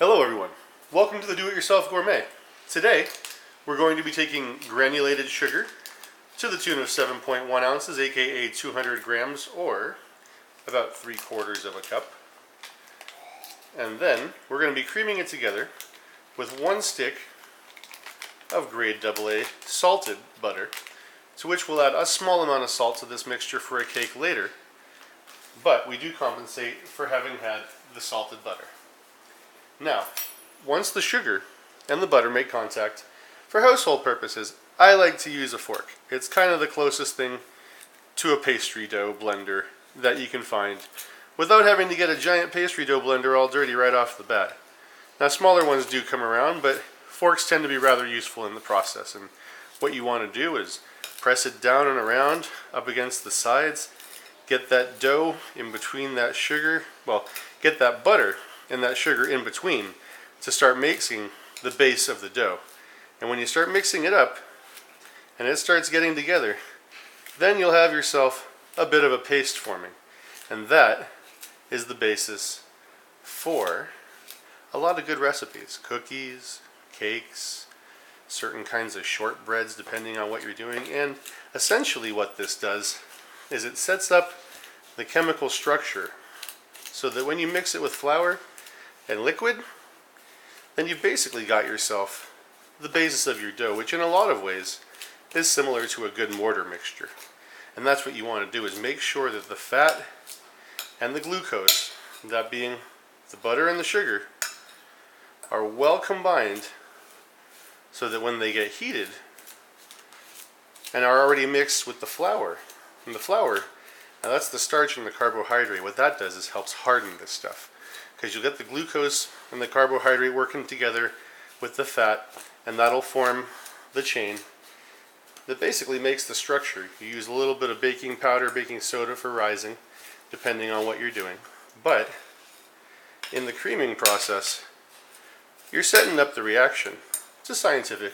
Hello everyone, welcome to the Do-It-Yourself Gourmet. Today we're going to be taking granulated sugar to the tune of 7.1 ounces, aka 200 grams, or about 3/4 of a cup. And then we're going to be creaming it together with 1 stick of grade AA salted butter, to which we'll add a small amount of salt to this mixture for a cake later, but we do compensate for having had the salted butter. Now, once the sugar and the butter make contact, for household purposes, I like to use a fork. It's kind of the closest thing to a pastry dough blender that you can find without having to get a giant pastry dough blender all dirty right off the bat. Now, smaller ones do come around, but forks tend to be rather useful in the process. And what you want to do is press it down and around up against the sides, get that dough in between that sugar, get that butter and that sugar in between to start mixing the base of the dough. And when you start mixing it up and it starts getting together, then you'll have yourself a bit of a paste forming. And that is the basis for a lot of good recipes. Cookies, cakes, certain kinds of shortbreads depending on what you're doing. And essentially what this does is it sets up the chemical structure so that when you mix it with flour and liquid, then you've basically got yourself the basis of your dough, which in a lot of ways is similar to a good mortar mixture. And that's what you want to do, is make sure that the fat and the glucose, that being the butter and the sugar, are well combined so that when they get heated and are already mixed with the flour, and the flour, now that's the starch and the carbohydrate, what that does is helps harden this stuff. Because you'll get the glucose and the carbohydrate working together with the fat, and that'll form the chain that basically makes the structure. You use a little bit of baking powder, baking soda for rising, depending on what you're doing. But in the creaming process, you're setting up the reaction. It's a scientific,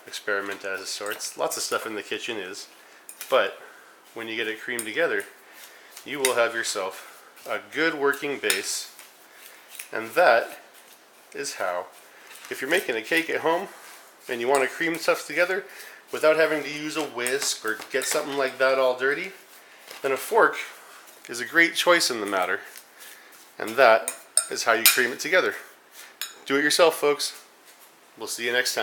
experiment as of sorts. Lots of stuff in the kitchen is. But when you get it creamed together, you will have yourself a good working base. And that is how, if you're making a cake at home and you want to cream stuff together without having to use a whisk or get something like that all dirty, then a fork is a great choice in the matter. And that is how you cream it together. Do it yourself, folks. We'll see you next time.